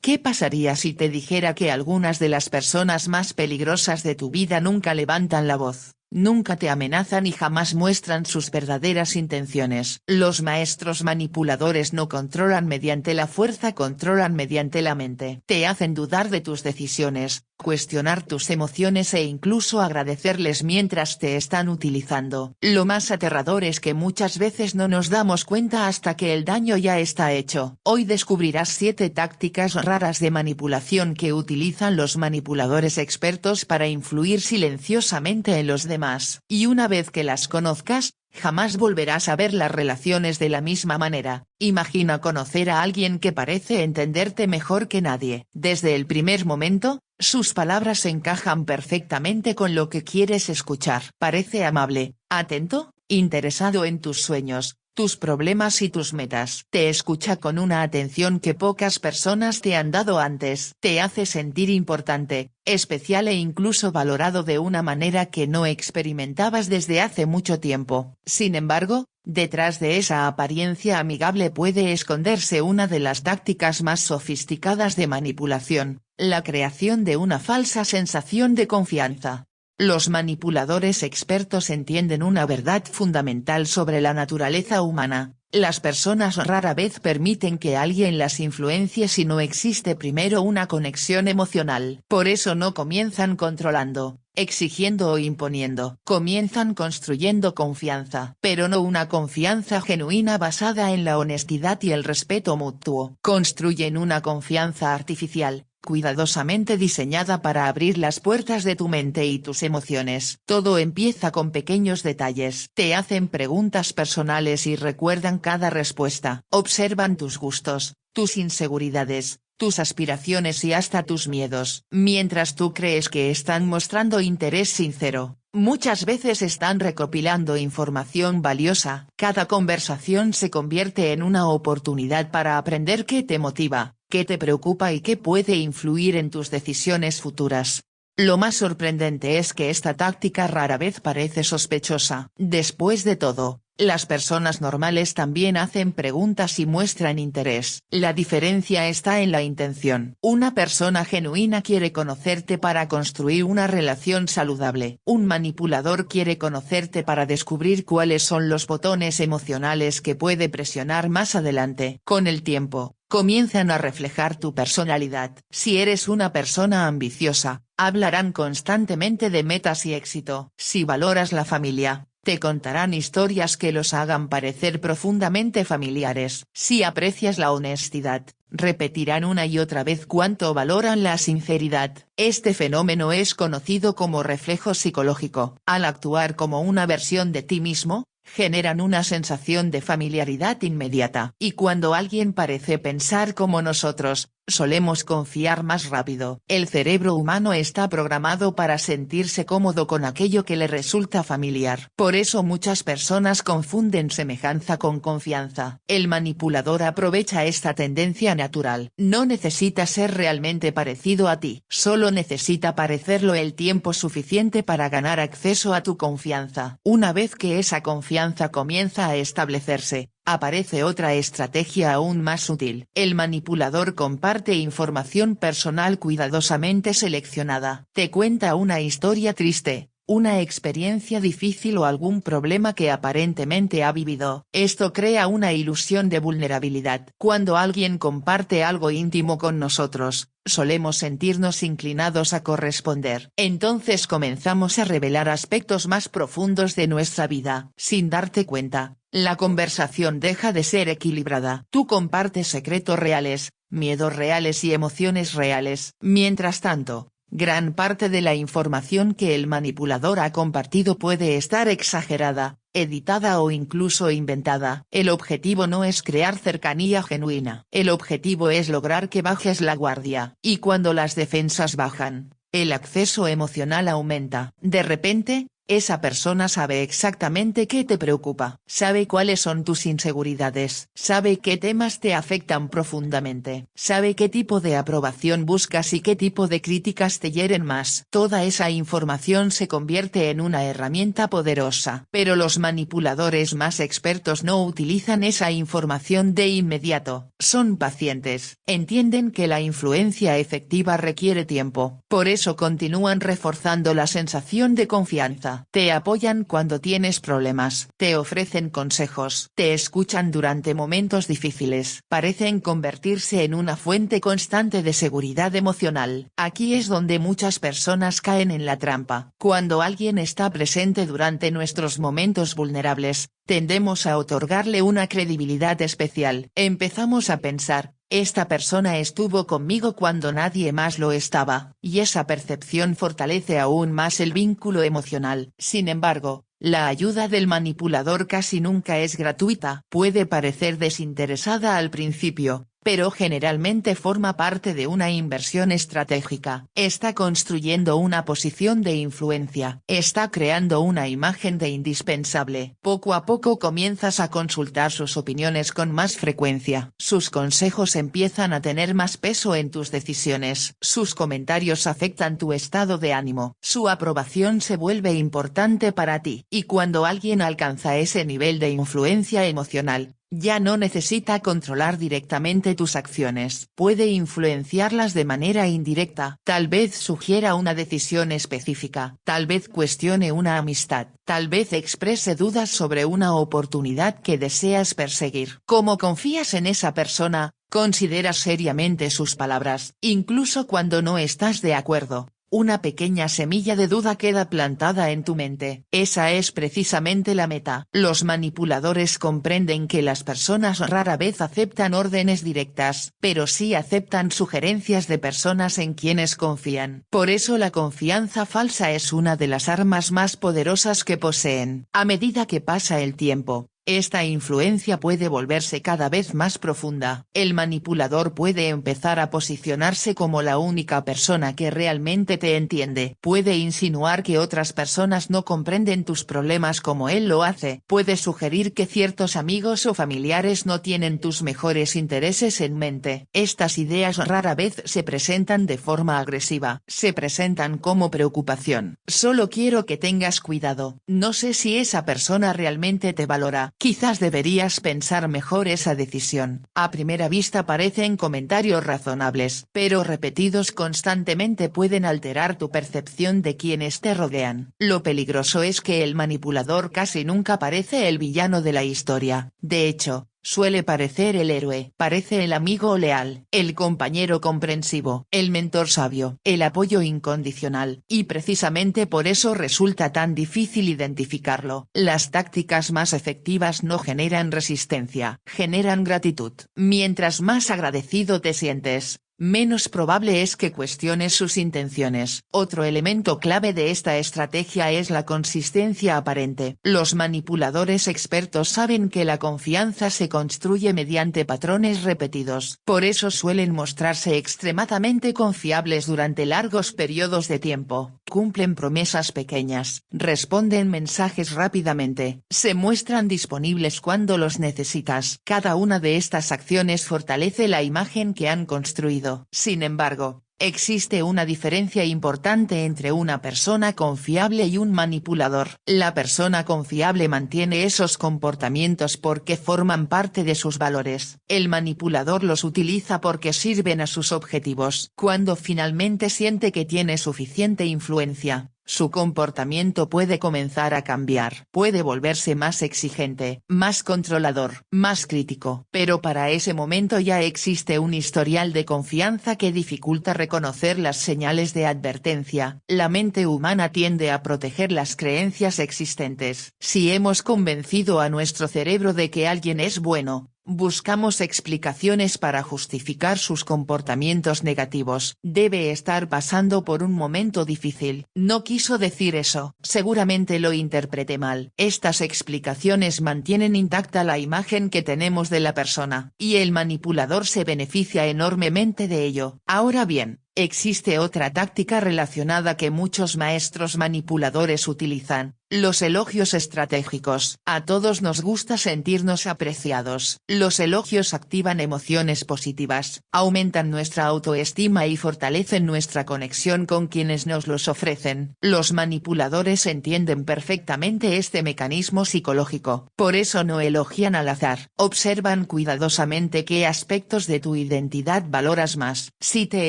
¿Qué pasaría si te dijera que algunas de las personas más peligrosas de tu vida nunca levantan la voz, nunca te amenazan y jamás muestran sus verdaderas intenciones? Los maestros manipuladores no controlan mediante la fuerza, controlan mediante la mente. Te hacen dudar de tus decisiones, cuestionar tus emociones e incluso agradecerles mientras te están utilizando. Lo más aterrador es que muchas veces no nos damos cuenta hasta que el daño ya está hecho. Hoy descubrirás 7 tácticas raras de manipulación que utilizan los manipuladores expertos para influir silenciosamente en los demás. Y una vez que las conozcas, jamás volverás a ver las relaciones de la misma manera. Imagina conocer a alguien que parece entenderte mejor que nadie. Desde el primer momento, sus palabras encajan perfectamente con lo que quieres escuchar. Parece amable, atento, interesado en tus sueños, tus problemas y tus metas. Te escucha con una atención que pocas personas te han dado antes. Te hace sentir importante, especial e incluso valorado de una manera que no experimentabas desde hace mucho tiempo. Sin embargo, detrás de esa apariencia amigable puede esconderse una de las tácticas más sofisticadas de manipulación: la creación de una falsa sensación de confianza. Los manipuladores expertos entienden una verdad fundamental sobre la naturaleza humana: las personas rara vez permiten que alguien las influencie si no existe primero una conexión emocional. Por eso no comienzan controlando, exigiendo o imponiendo. Comienzan construyendo confianza, pero no una confianza genuina basada en la honestidad y el respeto mutuo. Construyen una confianza artificial, cuidadosamente diseñada para abrir las puertas de tu mente y tus emociones. Todo empieza con pequeños detalles. Te hacen preguntas personales y recuerdan cada respuesta. Observan tus gustos, tus inseguridades, tus aspiraciones y hasta tus miedos. Mientras tú crees que están mostrando interés sincero, muchas veces están recopilando información valiosa. Cada conversación se convierte en una oportunidad para aprender qué te motiva, qué te preocupa y qué puede influir en tus decisiones futuras. Lo más sorprendente es que esta táctica rara vez parece sospechosa. Después de todo, las personas normales también hacen preguntas y muestran interés. La diferencia está en la intención. Una persona genuina quiere conocerte para construir una relación saludable. Un manipulador quiere conocerte para descubrir cuáles son los botones emocionales que puede presionar más adelante. Con el tiempo, comienzan a reflejar tu personalidad. Si eres una persona ambiciosa, hablarán constantemente de metas y éxito. Si valoras la familia, te contarán historias que los hagan parecer profundamente familiares. Si aprecias la honestidad, repetirán una y otra vez cuánto valoran la sinceridad. Este fenómeno es conocido como reflejo psicológico. Al actuar como una versión de ti mismo, generan una sensación de familiaridad inmediata. Y cuando alguien parece pensar como nosotros, solemos confiar más rápido. El cerebro humano está programado para sentirse cómodo con aquello que le resulta familiar. Por eso muchas personas confunden semejanza con confianza. El manipulador aprovecha esta tendencia natural. No necesita ser realmente parecido a ti. Solo necesita parecerlo el tiempo suficiente para ganar acceso a tu confianza. Una vez que esa confianza comienza a establecerse, aparece otra estrategia aún más sutil. El manipulador comparte información personal cuidadosamente seleccionada. Te cuenta una historia triste, una experiencia difícil o algún problema que aparentemente ha vivido. Esto crea una ilusión de vulnerabilidad. Cuando alguien comparte algo íntimo con nosotros, solemos sentirnos inclinados a corresponder. Entonces comenzamos a revelar aspectos más profundos de nuestra vida. Sin darte cuenta, la conversación deja de ser equilibrada. Tú compartes secretos reales, miedos reales y emociones reales. Mientras tanto, gran parte de la información que el manipulador ha compartido puede estar exagerada, editada o incluso inventada. El objetivo no es crear cercanía genuina. El objetivo es lograr que bajes la guardia. Y cuando las defensas bajan, el acceso emocional aumenta. De repente, Esa persona sabe exactamente qué te preocupa, sabe cuáles son tus inseguridades, sabe qué temas te afectan profundamente, sabe qué tipo de aprobación buscas y qué tipo de críticas te hieren más. Toda esa información se convierte en una herramienta poderosa. Pero los manipuladores más expertos no utilizan esa información de inmediato, son pacientes, entienden que la influencia efectiva requiere tiempo, por eso continúan reforzando la sensación de confianza. Te apoyan cuando tienes problemas, te ofrecen consejos, te escuchan durante momentos difíciles, parecen convertirse en una fuente constante de seguridad emocional. Aquí es donde muchas personas caen en la trampa. Cuando alguien está presente durante nuestros momentos vulnerables, tendemos a otorgarle una credibilidad especial. Empezamos a pensar, esta persona estuvo conmigo cuando nadie más lo estaba, y esa percepción fortalece aún más el vínculo emocional. Sin embargo, la ayuda del manipulador casi nunca es gratuita. Puede parecer desinteresada al principio, pero generalmente forma parte de una inversión estratégica. Está construyendo una posición de influencia, está creando una imagen de indispensable. Poco a poco comienzas a consultar sus opiniones con más frecuencia. Sus consejos empiezan a tener más peso en tus decisiones. Sus comentarios afectan tu estado de ánimo. Su aprobación se vuelve importante para ti. Y cuando alguien alcanza ese nivel de influencia emocional, ya no necesita controlar directamente tus acciones. Puede influenciarlas de manera indirecta. Tal vez sugiera una decisión específica, tal vez cuestione una amistad, tal vez exprese dudas sobre una oportunidad que deseas perseguir. ¿Cómo confías en esa persona? Considera seriamente sus palabras, incluso cuando no estás de acuerdo. Una pequeña semilla de duda queda plantada en tu mente. Esa es precisamente la meta. Los manipuladores comprenden que las personas rara vez aceptan órdenes directas, pero sí aceptan sugerencias de personas en quienes confían. Por eso la confianza falsa es una de las armas más poderosas que poseen. A medida que pasa el tiempo, esta influencia puede volverse cada vez más profunda. El manipulador puede empezar a posicionarse como la única persona que realmente te entiende. Puede insinuar que otras personas no comprenden tus problemas como él lo hace. Puede sugerir que ciertos amigos o familiares no tienen tus mejores intereses en mente. Estas ideas rara vez se presentan de forma agresiva. Se presentan como preocupación. Solo quiero que tengas cuidado. No sé si esa persona realmente te valora. Quizás deberías pensar mejor esa decisión. A primera vista parecen comentarios razonables, pero repetidos constantemente pueden alterar tu percepción de quienes te rodean. Lo peligroso es que el manipulador casi nunca parece el villano de la historia. De hecho, suele parecer el héroe. Parece el amigo leal, el compañero comprensivo, el mentor sabio, el apoyo incondicional, y precisamente por eso resulta tan difícil identificarlo. Las tácticas más efectivas no generan resistencia, generan gratitud. Mientras más agradecido te sientes, menos probable es que cuestiones sus intenciones. Otro elemento clave de esta estrategia es la consistencia aparente. Los manipuladores expertos saben que la confianza se construye mediante patrones repetidos. Por eso suelen mostrarse extremadamente confiables durante largos periodos de tiempo. Cumplen promesas pequeñas, responden mensajes rápidamente, se muestran disponibles cuando los necesitas. Cada una de estas acciones fortalece la imagen que han construido. Sin embargo, existe una diferencia importante entre una persona confiable y un manipulador. La persona confiable mantiene esos comportamientos porque forman parte de sus valores. El manipulador los utiliza porque sirven a sus objetivos. Cuando finalmente siente que tiene suficiente influencia, su comportamiento puede comenzar a cambiar. Puede volverse más exigente, más controlador, más crítico. Pero para ese momento ya existe un historial de confianza que dificulta reconocer las señales de advertencia. La mente humana tiende a proteger las creencias existentes. Si hemos convencido a nuestro cerebro de que alguien es bueno, buscamos explicaciones para justificar sus comportamientos negativos. Debe estar pasando por un momento difícil. No quiso decir eso. Seguramente lo interpreté mal. Estas explicaciones mantienen intacta la imagen que tenemos de la persona, y el manipulador se beneficia enormemente de ello. Ahora bien, existe otra táctica relacionada que muchos maestros manipuladores utilizan, Los elogios estratégicos. A todos nos gusta sentirnos apreciados. Los elogios activan emociones positivas, aumentan nuestra autoestima y fortalecen nuestra conexión con quienes nos los ofrecen. Los manipuladores entienden perfectamente este mecanismo psicológico. Por eso no elogian al azar. Observan cuidadosamente qué aspectos de tu identidad valoras más. Si te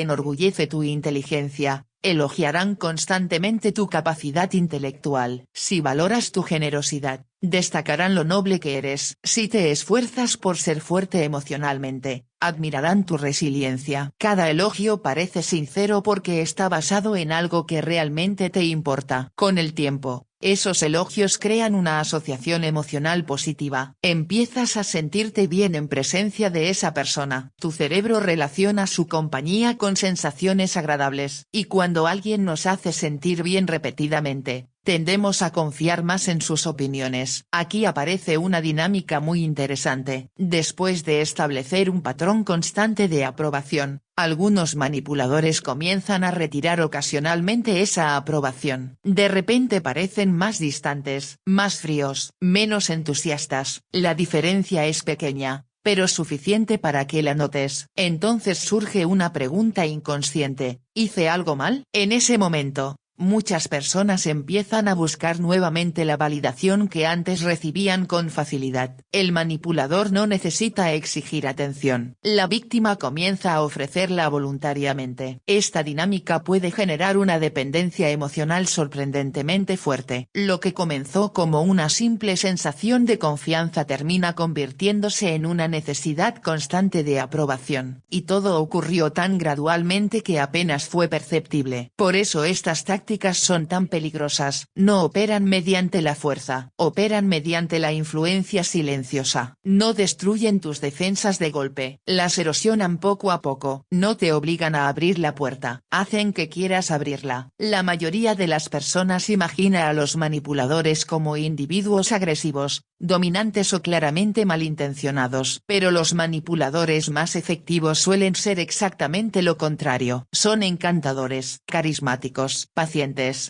enorgullece tu inteligencia, elogiarán constantemente tu capacidad intelectual. Si valoras tu generosidad, destacarán lo noble que eres. Si te esfuerzas por ser fuerte emocionalmente, admirarán tu resiliencia. Cada elogio parece sincero porque está basado en algo que realmente te importa. Con el tiempo, esos elogios crean una asociación emocional positiva. Empiezas a sentirte bien en presencia de esa persona. Tu cerebro relaciona su compañía con sensaciones agradables. Y cuando alguien nos hace sentir bien repetidamente, tendemos a confiar más en sus opiniones. Aquí aparece una dinámica muy interesante. Después de establecer un patrón constante de aprobación, algunos manipuladores comienzan a retirar ocasionalmente esa aprobación. De repente parecen más distantes, más fríos, menos entusiastas. La diferencia es pequeña, pero suficiente para que la notes. Entonces surge una pregunta inconsciente: ¿hice algo mal? En ese momento, muchas personas empiezan a buscar nuevamente la validación que antes recibían con facilidad. El manipulador no necesita exigir atención. La víctima comienza a ofrecerla voluntariamente. Esta dinámica puede generar una dependencia emocional sorprendentemente fuerte. Lo que comenzó como una simple sensación de confianza termina convirtiéndose en una necesidad constante de aprobación. Y todo ocurrió tan gradualmente que apenas fue perceptible. Por eso estas tácticas son tan peligrosas. No operan mediante la fuerza, operan mediante la influencia silenciosa. No destruyen tus defensas de golpe, las erosionan poco a poco. No te obligan a abrir la puerta, hacen que quieras abrirla. La mayoría de las personas imagina a los manipuladores como individuos agresivos, dominantes o claramente malintencionados. Pero los manipuladores más efectivos suelen ser exactamente lo contrario. Son encantadores, carismáticos, pacientes,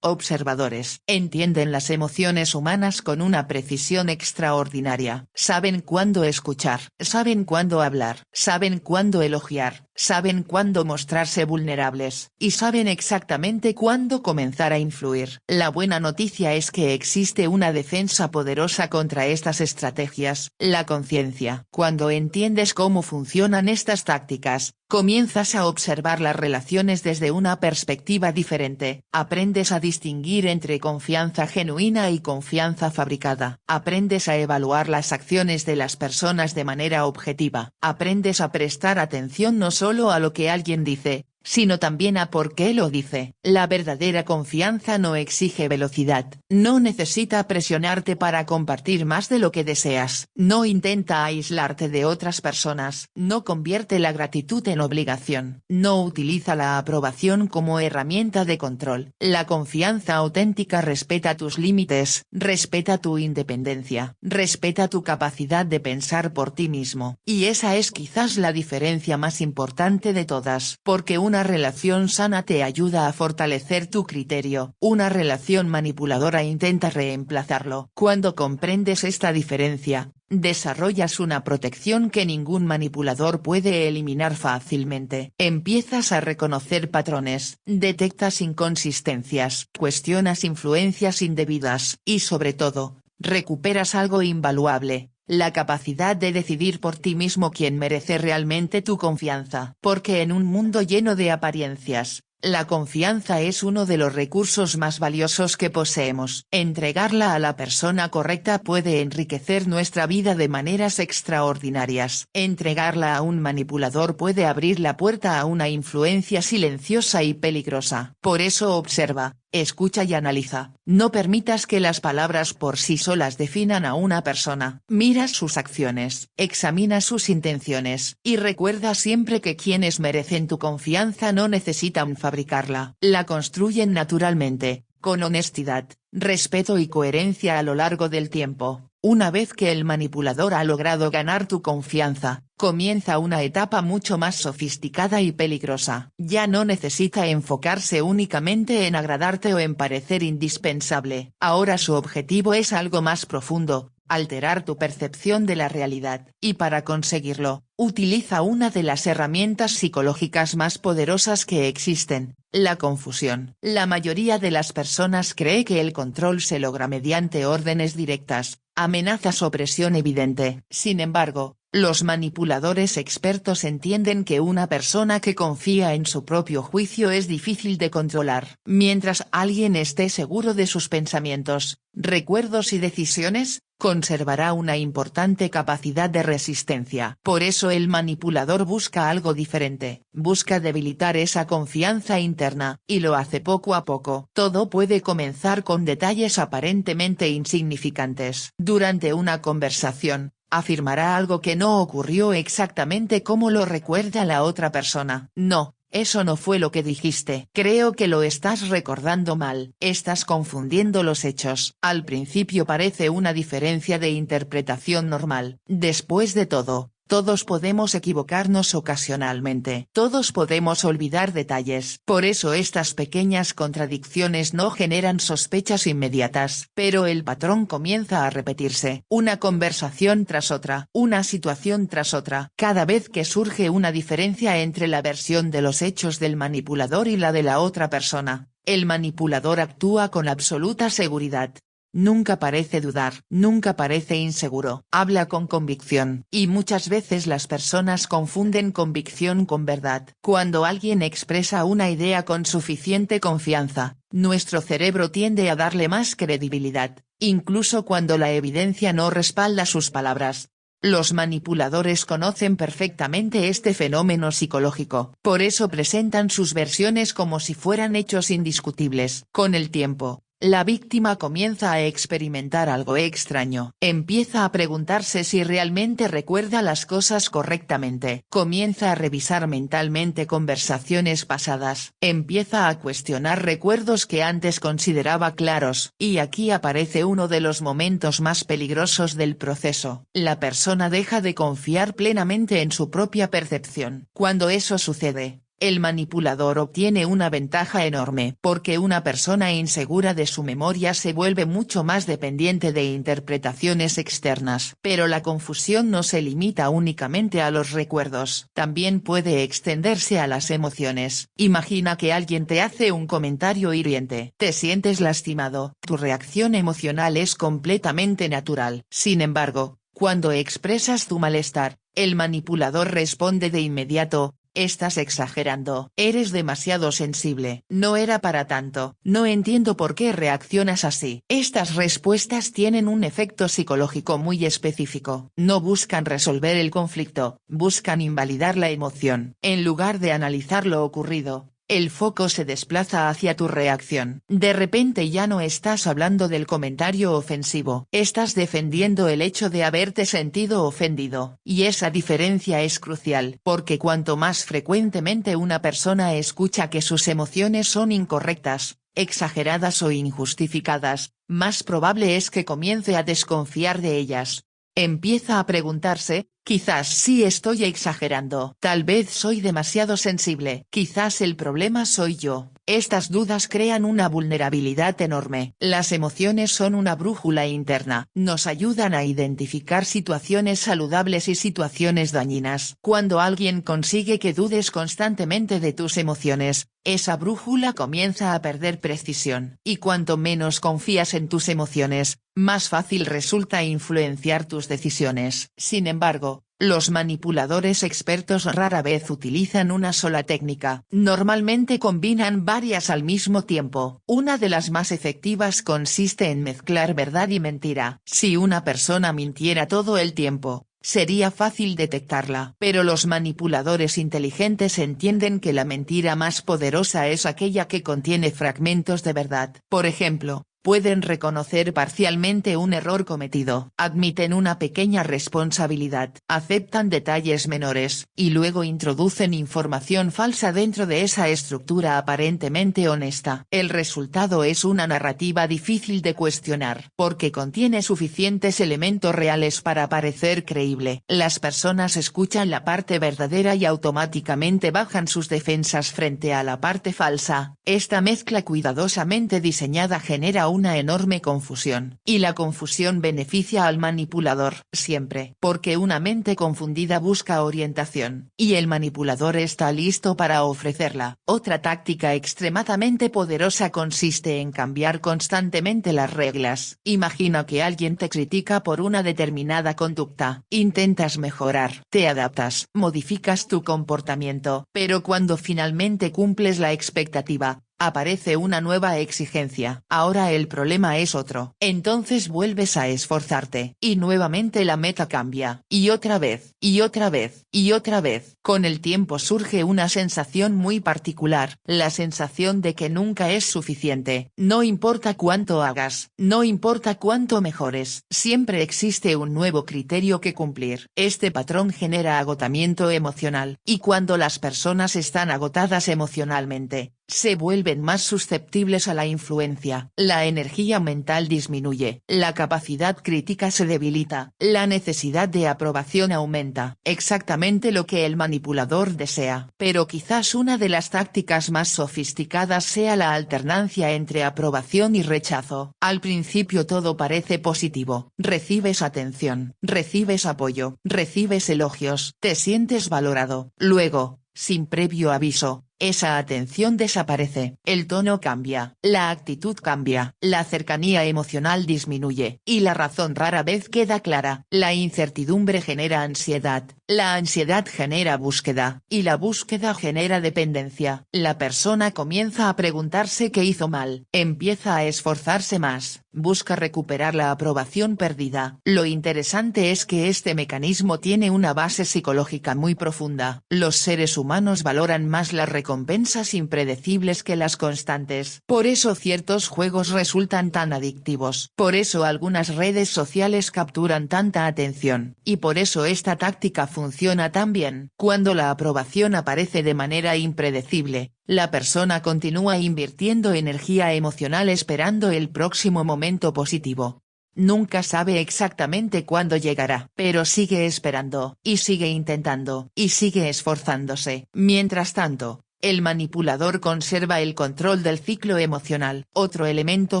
observadores. Entienden las emociones humanas con una precisión extraordinaria. Saben cuándo escuchar, saben cuándo hablar, saben cuándo elogiar, saben cuándo mostrarse vulnerables, y saben exactamente cuándo comenzar a influir. La buena noticia es que existe una defensa poderosa contra estas estrategias: la conciencia. Cuando entiendes cómo funcionan estas tácticas, comienzas a observar las relaciones desde una perspectiva diferente. Aprendes a distinguir entre confianza genuina y confianza fabricada. Aprendes a evaluar las acciones de las personas de manera objetiva. Aprendes a prestar atención no solo a lo que alguien dice, sino también a por qué lo dice. La verdadera confianza no exige velocidad, no necesita presionarte para compartir más de lo que deseas, no intenta aislarte de otras personas, no convierte la gratitud en obligación, no utiliza la aprobación como herramienta de control. La confianza auténtica respeta tus límites, respeta tu independencia, respeta tu capacidad de pensar por ti mismo. Y esa es quizás la diferencia más importante de todas, porque una relación sana te ayuda a fortalecer tu criterio, una relación manipuladora intenta reemplazarlo. Cuando comprendes esta diferencia, desarrollas una protección que ningún manipulador puede eliminar fácilmente. Empiezas a reconocer patrones, detectas inconsistencias, cuestionas influencias indebidas, y sobre todo, recuperas algo invaluable: la capacidad de decidir por ti mismo quién merece realmente tu confianza. Porque en un mundo lleno de apariencias, la confianza es uno de los recursos más valiosos que poseemos. Entregarla a la persona correcta puede enriquecer nuestra vida de maneras extraordinarias. Entregarla a un manipulador puede abrir la puerta a una influencia silenciosa y peligrosa. Por eso observa, escucha y analiza. No permitas que las palabras por sí solas definan a una persona. Mira sus acciones, examina sus intenciones, y recuerda siempre que quienes merecen tu confianza no necesitan fabricarla. La construyen naturalmente, con honestidad, respeto y coherencia a lo largo del tiempo. Una vez que el manipulador ha logrado ganar tu confianza, comienza una etapa mucho más sofisticada y peligrosa. Ya no necesita enfocarse únicamente en agradarte o en parecer indispensable. Ahora su objetivo es algo más profundo: alterar tu percepción de la realidad. Y para conseguirlo, utiliza una de las herramientas psicológicas más poderosas que existen: la confusión. La mayoría de las personas cree que el control se logra mediante órdenes directas, amenazas o presión evidente. Sin embargo, los manipuladores expertos entienden que una persona que confía en su propio juicio es difícil de controlar. Mientras alguien esté seguro de sus pensamientos, recuerdos y decisiones, conservará una importante capacidad de resistencia. Por eso el manipulador busca algo diferente, busca debilitar esa confianza interna, y lo hace poco a poco. Todo puede comenzar con detalles aparentemente insignificantes. Durante una conversación, afirmará algo que no ocurrió exactamente como lo recuerda la otra persona. No, eso no fue lo que dijiste. Creo que lo estás recordando mal. Estás confundiendo los hechos. Al principio parece una diferencia de interpretación normal. Después de todo, todos podemos equivocarnos ocasionalmente. Todos podemos olvidar detalles. Por eso estas pequeñas contradicciones no generan sospechas inmediatas. Pero el patrón comienza a repetirse. Una conversación tras otra. Una situación tras otra. Cada vez que surge una diferencia entre la versión de los hechos del manipulador y la de la otra persona, el manipulador actúa con absoluta seguridad. Nunca parece dudar, nunca parece inseguro, habla con convicción. Y muchas veces las personas confunden convicción con verdad. Cuando alguien expresa una idea con suficiente confianza, nuestro cerebro tiende a darle más credibilidad, incluso cuando la evidencia no respalda sus palabras. Los manipuladores conocen perfectamente este fenómeno psicológico, por eso presentan sus versiones como si fueran hechos indiscutibles. Con el tiempo, la víctima comienza a experimentar algo extraño. Empieza a preguntarse si realmente recuerda las cosas correctamente. Comienza a revisar mentalmente conversaciones pasadas. Empieza a cuestionar recuerdos que antes consideraba claros. Y aquí aparece uno de los momentos más peligrosos del proceso. La persona deja de confiar plenamente en su propia percepción. Cuando eso sucede, el manipulador obtiene una ventaja enorme, porque una persona insegura de su memoria se vuelve mucho más dependiente de interpretaciones externas. Pero la confusión no se limita únicamente a los recuerdos, también puede extenderse a las emociones. Imagina que alguien te hace un comentario hiriente. Te sientes lastimado, tu reacción emocional es completamente natural. Sin embargo, cuando expresas tu malestar, el manipulador responde de inmediato: estás exagerando, eres demasiado sensible, no era para tanto, no entiendo por qué reaccionas así. Estas respuestas tienen un efecto psicológico muy específico. No buscan resolver el conflicto, buscan invalidar la emoción. En lugar de analizar lo ocurrido, el foco se desplaza hacia tu reacción. De repente ya no estás hablando del comentario ofensivo, estás defendiendo el hecho de haberte sentido ofendido. Y esa diferencia es crucial, porque cuanto más frecuentemente una persona escucha que sus emociones son incorrectas, exageradas o injustificadas, más probable es que comience a desconfiar de ellas. Empieza a preguntarse: quizás sí estoy exagerando, tal vez soy demasiado sensible, quizás el problema soy yo. Estas dudas crean una vulnerabilidad enorme. Las emociones son una brújula interna, nos ayudan a identificar situaciones saludables y situaciones dañinas. Cuando alguien consigue que dudes constantemente de tus emociones, esa brújula comienza a perder precisión. Y cuanto menos confías en tus emociones, más fácil resulta influenciar tus decisiones. Sin embargo, los manipuladores expertos rara vez utilizan una sola técnica. Normalmente combinan varias al mismo tiempo. Una de las más efectivas consiste en mezclar verdad y mentira. Si una persona mintiera todo el tiempo, sería fácil detectarla. Pero los manipuladores inteligentes entienden que la mentira más poderosa es aquella que contiene fragmentos de verdad. Por ejemplo, pueden reconocer parcialmente un error cometido, admiten una pequeña responsabilidad, aceptan detalles menores, y luego introducen información falsa dentro de esa estructura aparentemente honesta. El resultado es una narrativa difícil de cuestionar, porque contiene suficientes elementos reales para parecer creíble. Las personas escuchan la parte verdadera y automáticamente bajan sus defensas frente a la parte falsa. Esta mezcla cuidadosamente diseñada genera una enorme confusión, y la confusión beneficia al manipulador, siempre, porque una mente confundida busca orientación, y el manipulador está listo para ofrecerla. Otra táctica extremadamente poderosa consiste en cambiar constantemente las reglas. Imagina que alguien te critica por una determinada conducta, intentas mejorar, te adaptas, modificas tu comportamiento, pero cuando finalmente cumples la expectativa, aparece una nueva exigencia. Ahora el problema es otro. Entonces vuelves a esforzarte, y nuevamente la meta cambia, y otra vez, y otra vez, y otra vez. Con el tiempo surge una sensación muy particular, la sensación de que nunca es suficiente. No importa cuánto hagas, no importa cuánto mejores, siempre existe un nuevo criterio que cumplir. Este patrón genera agotamiento emocional, y cuando las personas están agotadas emocionalmente, se vuelven más susceptibles a la influencia, la energía mental disminuye, la capacidad crítica se debilita, la necesidad de aprobación aumenta, exactamente lo que el manipulador desea. Pero quizás una de las tácticas más sofisticadas sea la alternancia entre aprobación y rechazo. Al principio todo parece positivo, recibes atención, recibes apoyo, recibes elogios, te sientes valorado. Luego, sin previo aviso, esa atención desaparece, el tono cambia, la actitud cambia, la cercanía emocional disminuye, y la razón rara vez queda clara. La incertidumbre genera ansiedad, la ansiedad genera búsqueda, y la búsqueda genera dependencia. La persona comienza a preguntarse qué hizo mal, empieza a esforzarse más, busca recuperar la aprobación perdida. Lo interesante es que este mecanismo tiene una base psicológica muy profunda. Los seres humanos valoran más las recompensas impredecibles que las constantes. Por eso ciertos juegos resultan tan adictivos. Por eso algunas redes sociales capturan tanta atención. Y por eso esta táctica funciona tan bien. Cuando la aprobación aparece de manera impredecible, la persona continúa invirtiendo energía emocional esperando el próximo momento positivo. Nunca sabe exactamente cuándo llegará, pero sigue esperando, y sigue intentando, y sigue esforzándose. Mientras tanto, el manipulador conserva el control del ciclo emocional. Otro elemento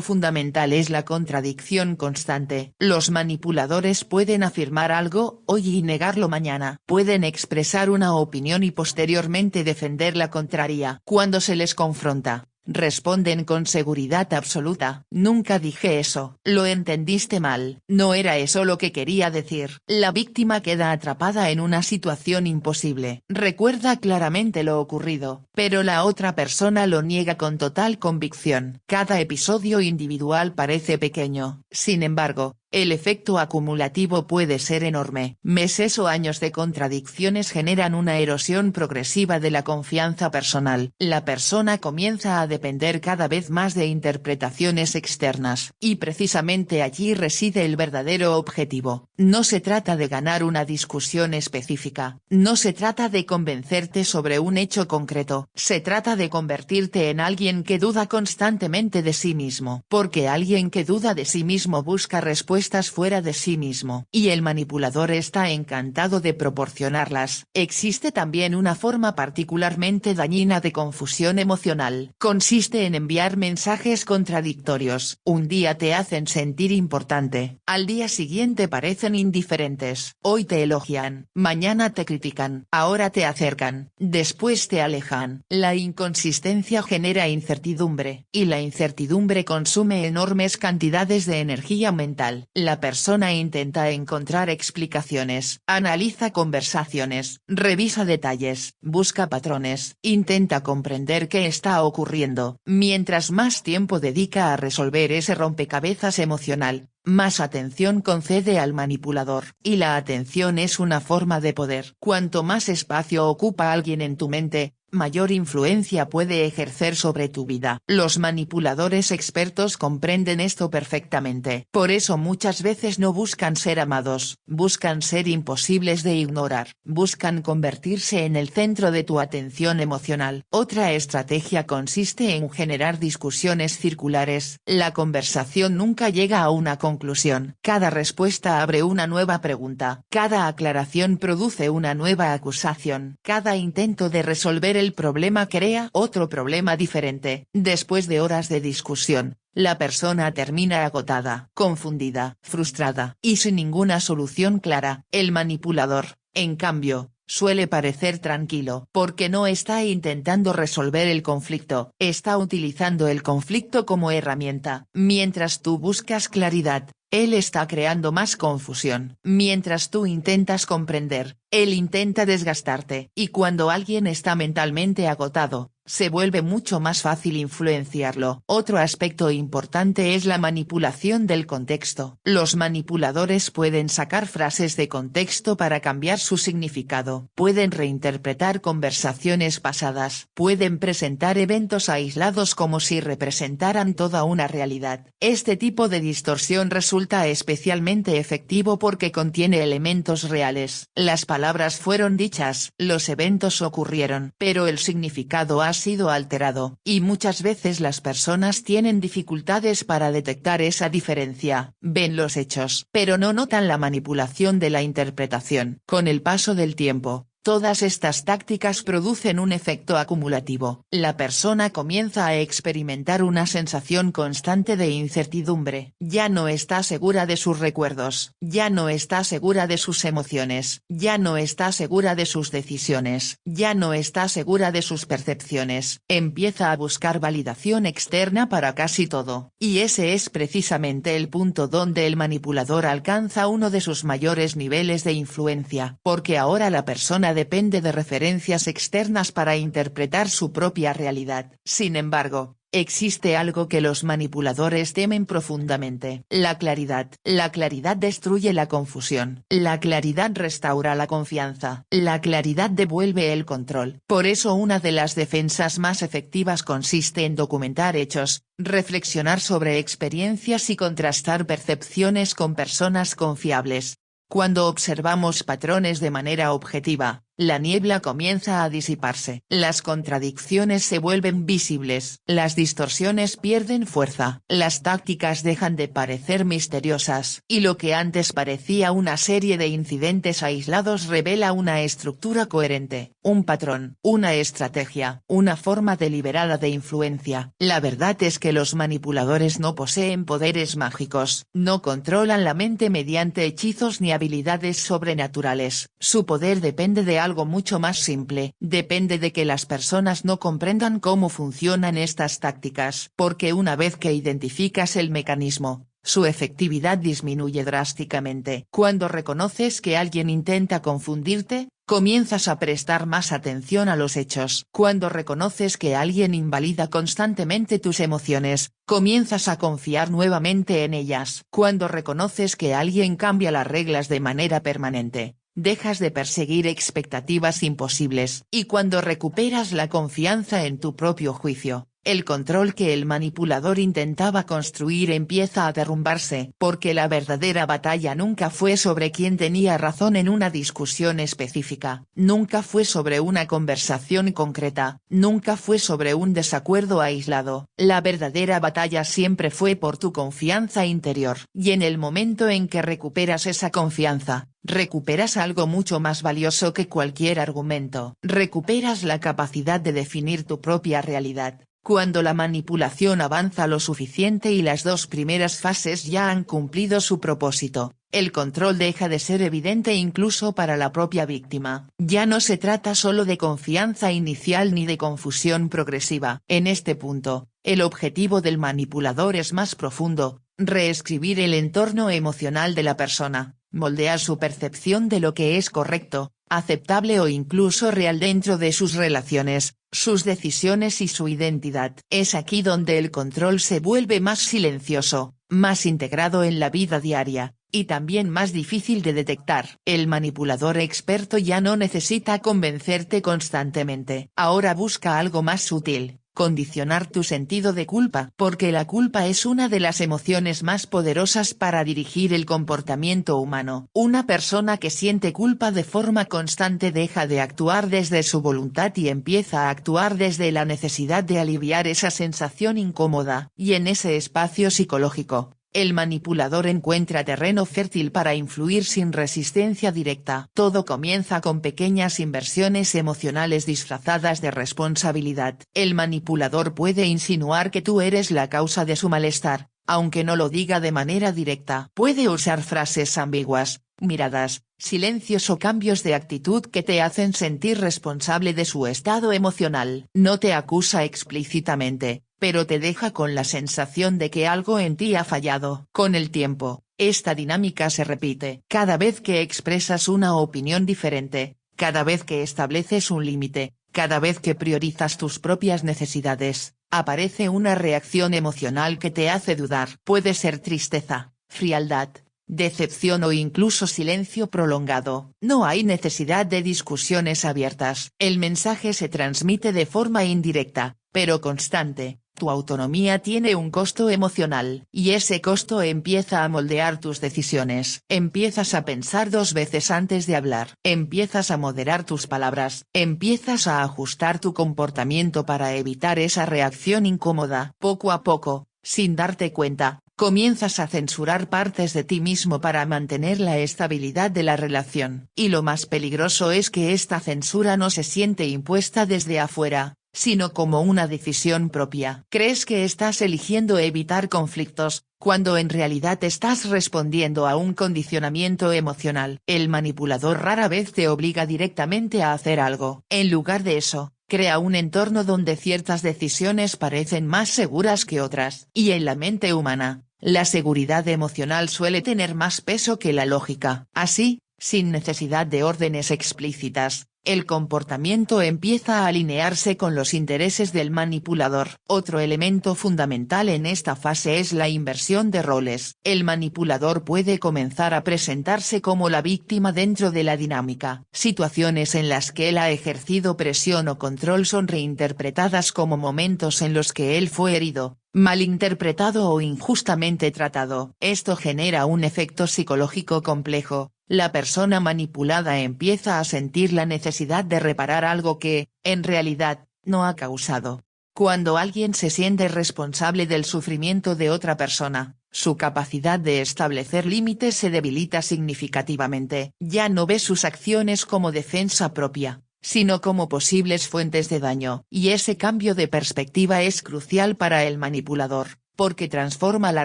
fundamental es la contradicción constante. Los manipuladores pueden afirmar algo hoy y negarlo mañana. Pueden expresar una opinión y posteriormente defender la contraria. Cuando se les confronta, responden con seguridad absoluta: nunca dije eso, lo entendiste mal, no era eso lo que quería decir. La víctima queda atrapada en una situación imposible, recuerda claramente lo ocurrido, pero la otra persona lo niega con total convicción. Cada episodio individual parece pequeño, sin embargo, el efecto acumulativo puede ser enorme. Meses o años de contradicciones generan una erosión progresiva de la confianza personal. La persona comienza a depender cada vez más de interpretaciones externas, y precisamente allí reside el verdadero objetivo. No se trata de ganar una discusión específica, no se trata de convencerte sobre un hecho concreto, se trata de convertirte en alguien que duda constantemente de sí mismo, porque alguien que duda de sí mismo busca respuestas fuera de sí mismo, y el manipulador está encantado de proporcionarlas. Existe también una forma particularmente dañina de confusión emocional. Consiste en enviar mensajes contradictorios. Un día te hacen sentir importante, al día siguiente parecen indiferentes. Hoy te elogian, mañana te critican, ahora te acercan, después te alejan. La inconsistencia genera incertidumbre, y la incertidumbre consume enormes cantidades de energía mental. La persona intenta encontrar explicaciones, analiza conversaciones, revisa detalles, busca patrones, intenta comprender qué está ocurriendo. Mientras más tiempo dedica a resolver ese rompecabezas emocional, más atención concede al manipulador. Y la atención es una forma de poder. Cuanto más espacio ocupa alguien en tu mente, mayor influencia puede ejercer sobre tu vida. Los manipuladores expertos comprenden esto perfectamente. Por eso muchas veces no buscan ser amados, buscan ser imposibles de ignorar, buscan convertirse en el centro de tu atención emocional. Otra estrategia consiste en generar discusiones circulares. La conversación nunca llega a una conclusión. Cada respuesta abre una nueva pregunta. Cada aclaración produce una nueva acusación. Cada intento de resolver el problema crea otro problema diferente. Después de horas de discusión, la persona termina agotada, confundida, frustrada, y sin ninguna solución clara. El manipulador, en cambio, suele parecer tranquilo, porque no está intentando resolver el conflicto, está utilizando el conflicto como herramienta. Mientras tú buscas claridad, él está creando más confusión. Mientras tú intentas comprender, él intenta desgastarte. Y cuando alguien está mentalmente agotado, se vuelve mucho más fácil influenciarlo. Otro aspecto importante es la manipulación del contexto. Los manipuladores pueden sacar frases de contexto para cambiar su significado. Pueden reinterpretar conversaciones pasadas. Pueden presentar eventos aislados como si representaran toda una realidad. Este tipo de distorsión resulta especialmente efectivo porque contiene elementos reales. Las palabras fueron dichas, los eventos ocurrieron, pero el significado ha sido alterado, y muchas veces las personas tienen dificultades para detectar esa diferencia. Ven los hechos, pero no notan la manipulación de la interpretación. Con el paso del tiempo, todas estas tácticas producen un efecto acumulativo. La persona comienza a experimentar una sensación constante de incertidumbre. Ya no está segura de sus recuerdos, ya no está segura de sus emociones, ya no está segura de sus decisiones, ya no está segura de sus percepciones. Empieza a buscar validación externa para casi todo. Y ese es precisamente el punto donde el manipulador alcanza uno de sus mayores niveles de influencia, porque ahora la persona depende de referencias externas para interpretar su propia realidad. Sin embargo, existe algo que los manipuladores temen profundamente: la claridad. La claridad destruye la confusión. La claridad restaura la confianza. La claridad devuelve el control. Por eso una de las defensas más efectivas consiste en documentar hechos, reflexionar sobre experiencias y contrastar percepciones con personas confiables. Cuando observamos patrones de manera objetiva, la niebla comienza a disiparse. Las contradicciones se vuelven visibles. Las distorsiones pierden fuerza. Las tácticas dejan de parecer misteriosas. Y lo que antes parecía una serie de incidentes aislados revela una estructura coherente, un patrón, una estrategia, una forma deliberada de influencia. La verdad es que los manipuladores no poseen poderes mágicos. No controlan la mente mediante hechizos ni habilidades sobrenaturales. Su poder depende de algo mucho más simple. Depende de que las personas no comprendan cómo funcionan estas tácticas. Porque una vez que identificas el mecanismo, su efectividad disminuye drásticamente. Cuando reconoces que alguien intenta confundirte, comienzas a prestar más atención a los hechos. Cuando reconoces que alguien invalida constantemente tus emociones, comienzas a confiar nuevamente en ellas. Cuando reconoces que alguien cambia las reglas de manera permanente, dejas de perseguir expectativas imposibles. Y cuando recuperas la confianza en tu propio juicio, el control que el manipulador intentaba construir empieza a derrumbarse. Porque la verdadera batalla nunca fue sobre quién tenía razón en una discusión específica, nunca fue sobre una conversación concreta, nunca fue sobre un desacuerdo aislado. La verdadera batalla siempre fue por tu confianza interior. Y en el momento en que recuperas esa confianza, recuperas algo mucho más valioso que cualquier argumento. Recuperas la capacidad de definir tu propia realidad. Cuando la manipulación avanza lo suficiente y las dos primeras fases ya han cumplido su propósito, el control deja de ser evidente incluso para la propia víctima. Ya no se trata solo de confianza inicial ni de confusión progresiva. En este punto, el objetivo del manipulador es más profundo: reescribir el entorno emocional de la persona, moldear su percepción de lo que es correcto, aceptable o incluso real dentro de sus relaciones, sus decisiones y su identidad. Es aquí donde el control se vuelve más silencioso, más integrado en la vida diaria, y también más difícil de detectar. El manipulador experto ya no necesita convencerte constantemente. Ahora busca algo más sutil: condicionar tu sentido de culpa. Porque la culpa es una de las emociones más poderosas para dirigir el comportamiento humano. Una persona que siente culpa de forma constante deja de actuar desde su voluntad y empieza a actuar desde la necesidad de aliviar esa sensación incómoda. Y en ese espacio psicológico, el manipulador encuentra terreno fértil para influir sin resistencia directa. Todo comienza con pequeñas inversiones emocionales disfrazadas de responsabilidad. El manipulador puede insinuar que tú eres la causa de su malestar, aunque no lo diga de manera directa. Puede usar frases ambiguas, miradas, silencios o cambios de actitud que te hacen sentir responsable de su estado emocional. No te acusa explícitamente, pero te deja con la sensación de que algo en ti ha fallado. Con el tiempo, esta dinámica se repite. Cada vez que expresas una opinión diferente, cada vez que estableces un límite, cada vez que priorizas tus propias necesidades, aparece una reacción emocional que te hace dudar. Puede ser tristeza, frialdad, decepción o incluso silencio prolongado. No hay necesidad de discusiones abiertas. El mensaje se transmite de forma indirecta, pero constante. Tu autonomía tiene un costo emocional, y ese costo empieza a moldear tus decisiones. Empiezas a pensar 2 veces antes de hablar. Empiezas a moderar tus palabras. Empiezas a ajustar tu comportamiento para evitar esa reacción incómoda. Poco a poco, sin darte cuenta, comienzas a censurar partes de ti mismo para mantener la estabilidad de la relación. Y lo más peligroso es que esta censura no se siente impuesta desde afuera, sino como una decisión propia. Crees que estás eligiendo evitar conflictos, cuando en realidad estás respondiendo a un condicionamiento emocional. El manipulador rara vez te obliga directamente a hacer algo. En lugar de eso, crea un entorno donde ciertas decisiones parecen más seguras que otras. Y en la mente humana, la seguridad emocional suele tener más peso que la lógica. Así, sin necesidad de órdenes explícitas, el comportamiento empieza a alinearse con los intereses del manipulador. Otro elemento fundamental en esta fase es la inversión de roles. El manipulador puede comenzar a presentarse como la víctima dentro de la dinámica. Situaciones en las que él ha ejercido presión o control son reinterpretadas como momentos en los que él fue herido, malinterpretado o injustamente tratado. Esto genera un efecto psicológico complejo. La persona manipulada empieza a sentir la necesidad de reparar algo que, en realidad, no ha causado. Cuando alguien se siente responsable del sufrimiento de otra persona, su capacidad de establecer límites se debilita significativamente. Ya no ve sus acciones como defensa propia, sino como posibles fuentes de daño. Y ese cambio de perspectiva es crucial para el manipulador, porque transforma la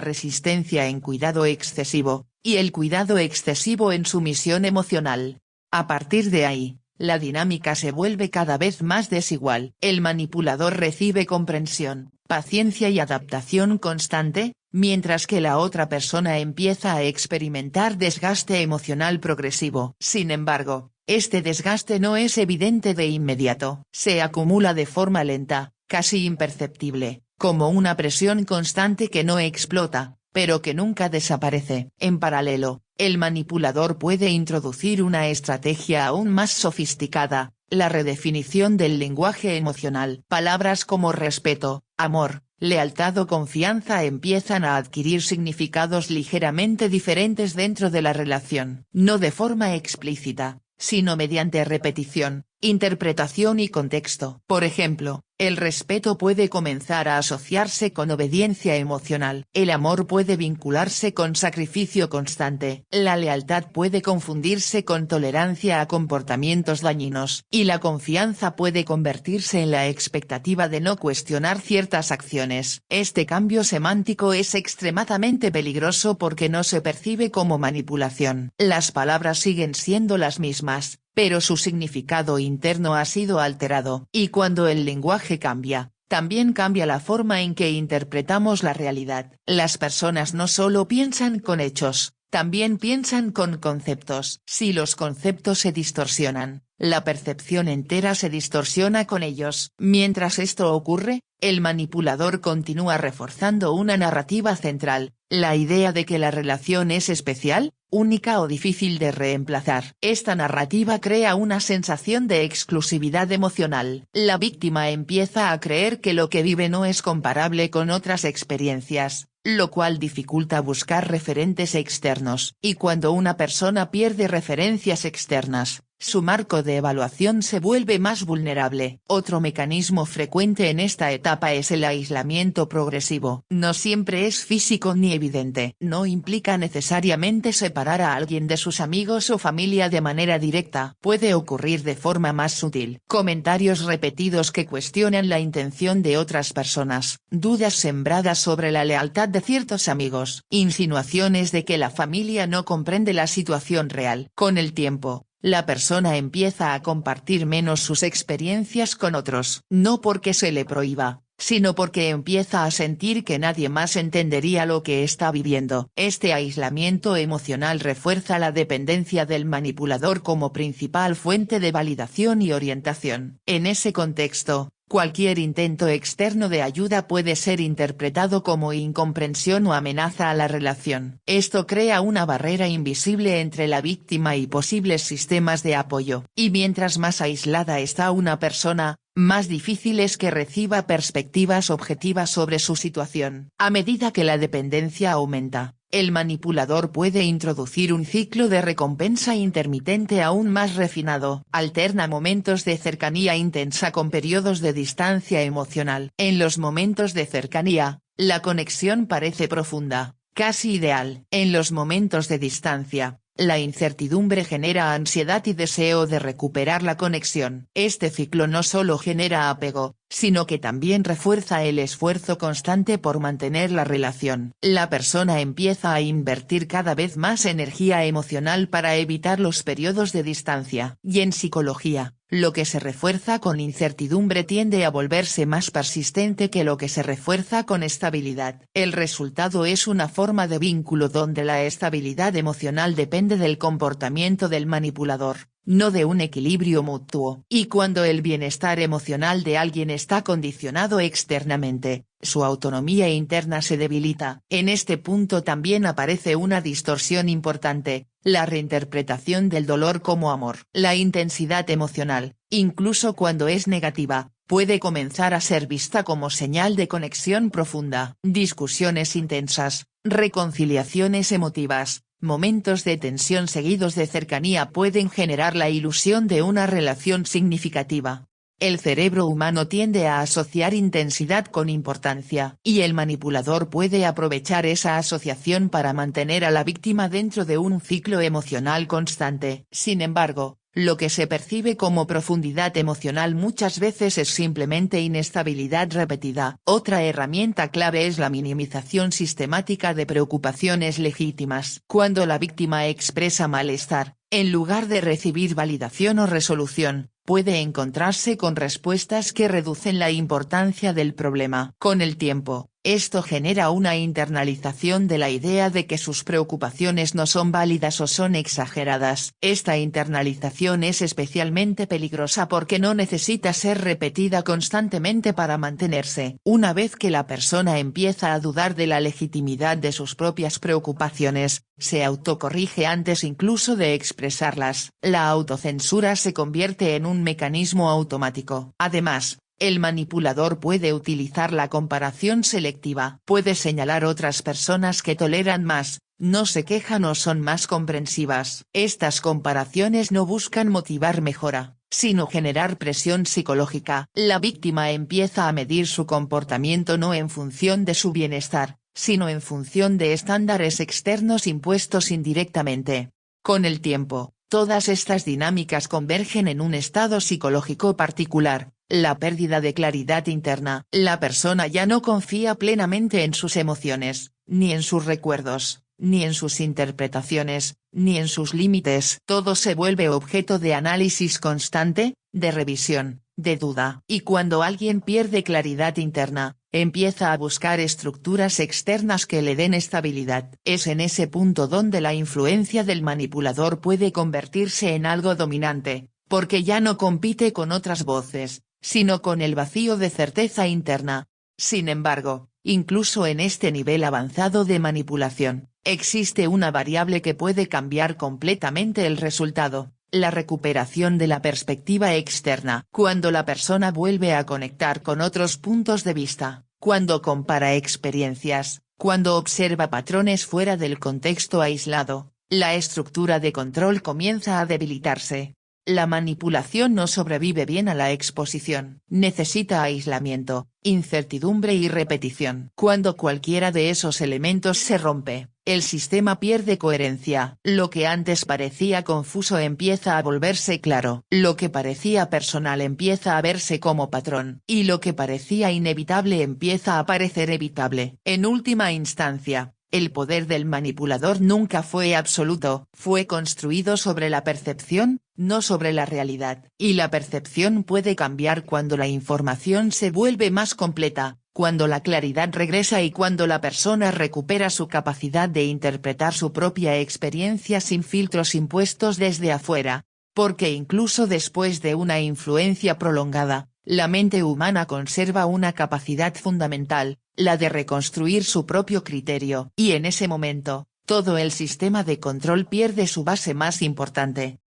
resistencia en cuidado excesivo, y el cuidado excesivo en sumisión emocional. A partir de ahí, la dinámica se vuelve cada vez más desigual. El manipulador recibe comprensión, paciencia y adaptación constante, mientras que la otra persona empieza a experimentar desgaste emocional progresivo. Sin embargo, este desgaste no es evidente de inmediato. Se acumula de forma lenta, casi imperceptible, como una presión constante que no explota, pero que nunca desaparece. En paralelo, el manipulador puede introducir una estrategia aún más sofisticada: la redefinición del lenguaje emocional. Palabras como respeto, amor, lealtad o confianza empiezan a adquirir significados ligeramente diferentes dentro de la relación. No de forma explícita, sino mediante repetición, interpretación y contexto. Por ejemplo, el respeto puede comenzar a asociarse con obediencia emocional. El amor puede vincularse con sacrificio constante. La lealtad puede confundirse con tolerancia a comportamientos dañinos. Y la confianza puede convertirse en la expectativa de no cuestionar ciertas acciones. Este cambio semántico es extremadamente peligroso porque no se percibe como manipulación. Las palabras siguen siendo las mismas, pero su significado interno ha sido alterado. Y cuando el lenguaje cambia, también cambia la forma en que interpretamos la realidad. Las personas no solo piensan con hechos, también piensan con conceptos. Si los conceptos se distorsionan, la percepción entera se distorsiona con ellos. Mientras esto ocurre, el manipulador continúa reforzando una narrativa central, la idea de que la relación es especial, única o difícil de reemplazar. Esta narrativa crea una sensación de exclusividad emocional. La víctima empieza a creer que lo que vive no es comparable con otras experiencias, lo cual dificulta buscar referentes externos. Y cuando una persona pierde referencias externas, su marco de evaluación se vuelve más vulnerable. Otro mecanismo frecuente en esta etapa es el aislamiento progresivo. No siempre es físico ni evidente. No implica necesariamente separar a alguien de sus amigos o familia de manera directa. Puede ocurrir de forma más sutil. Comentarios repetidos que cuestionan la intención de otras personas. Dudas sembradas sobre la lealtad de ciertos amigos. Insinuaciones de que la familia no comprende la situación real. Con el tiempo, la persona empieza a compartir menos sus experiencias con otros. No porque se le prohíba, sino porque empieza a sentir que nadie más entendería lo que está viviendo. Este aislamiento emocional refuerza la dependencia del manipulador como principal fuente de validación y orientación. En ese contexto, cualquier intento externo de ayuda puede ser interpretado como incomprensión o amenaza a la relación. Esto crea una barrera invisible entre la víctima y posibles sistemas de apoyo. Y mientras más aislada está una persona, más difícil es que reciba perspectivas objetivas sobre su situación. A medida que la dependencia aumenta, el manipulador puede introducir un ciclo de recompensa intermitente aún más refinado. Alterna momentos de cercanía intensa con periodos de distancia emocional. En los momentos de cercanía, la conexión parece profunda, casi ideal. En los momentos de distancia, la incertidumbre genera ansiedad y deseo de recuperar la conexión. Este ciclo no solo genera apego, sino que también refuerza el esfuerzo constante por mantener la relación. La persona empieza a invertir cada vez más energía emocional para evitar los periodos de distancia. Y en psicología, lo que se refuerza con incertidumbre tiende a volverse más persistente que lo que se refuerza con estabilidad. El resultado es una forma de vínculo donde la estabilidad emocional depende del comportamiento del manipulador, no de un equilibrio mutuo. Y cuando el bienestar emocional de alguien está condicionado externamente, su autonomía interna se debilita. En este punto también aparece una distorsión importante, la reinterpretación del dolor como amor. La intensidad emocional, incluso cuando es negativa, puede comenzar a ser vista como señal de conexión profunda. Discusiones intensas, reconciliaciones emotivas, momentos de tensión seguidos de cercanía pueden generar la ilusión de una relación significativa. El cerebro humano tiende a asociar intensidad con importancia, y el manipulador puede aprovechar esa asociación para mantener a la víctima dentro de un ciclo emocional constante. Sin embargo, lo que se percibe como profundidad emocional muchas veces es simplemente inestabilidad repetida. Otra herramienta clave es la minimización sistemática de preocupaciones legítimas. Cuando la víctima expresa malestar, en lugar de recibir validación o resolución, puede encontrarse con respuestas que reducen la importancia del problema. Con el tiempo, esto genera una internalización de la idea de que sus preocupaciones no son válidas o son exageradas. Esta internalización es especialmente peligrosa porque no necesita ser repetida constantemente para mantenerse. Una vez que la persona empieza a dudar de la legitimidad de sus propias preocupaciones, se autocorrige antes incluso de expresarlas. La autocensura se convierte en un mecanismo automático. Además, el manipulador puede utilizar la comparación selectiva. Puede señalar otras personas que toleran más, no se quejan o son más comprensivas. Estas comparaciones no buscan motivar mejora, sino generar presión psicológica. La víctima empieza a medir su comportamiento no en función de su bienestar, sino en función de estándares externos impuestos indirectamente. Con el tiempo, todas estas dinámicas convergen en un estado psicológico particular. La pérdida de claridad interna. La persona ya no confía plenamente en sus emociones, ni en sus recuerdos, ni en sus interpretaciones, ni en sus límites. Todo se vuelve objeto de análisis constante, de revisión, de duda. Y cuando alguien pierde claridad interna, empieza a buscar estructuras externas que le den estabilidad. Es en ese punto donde la influencia del manipulador puede convertirse en algo dominante, porque ya no compite con otras voces, sino con el vacío de certeza interna, Sin embargo, incluso en este nivel avanzado de manipulación, existe una variable que puede cambiar completamente el resultado: la recuperación de la perspectiva externa. Cuando la persona vuelve a conectar con otros puntos de vista, cuando compara experiencias, cuando observa patrones fuera del contexto aislado, la estructura de control comienza a debilitarse. La manipulación no sobrevive bien a la exposición, necesita aislamiento, incertidumbre y repetición. Cuando cualquiera de esos elementos se rompe, el sistema pierde coherencia. Lo que antes parecía confuso empieza a volverse claro, lo que parecía personal empieza a verse como patrón, y lo que parecía inevitable empieza a parecer evitable. En última instancia, el poder del manipulador nunca fue absoluto, fue construido sobre la percepción, no sobre la realidad, y la percepción puede cambiar cuando la información se vuelve más completa, cuando la claridad regresa y cuando la persona recupera su capacidad de interpretar su propia experiencia sin filtros impuestos desde afuera. Porque incluso después de una influencia prolongada, la mente humana conserva una capacidad fundamental, la de reconstruir su propio criterio. Y en ese momento, todo el sistema de control pierde su base más importante.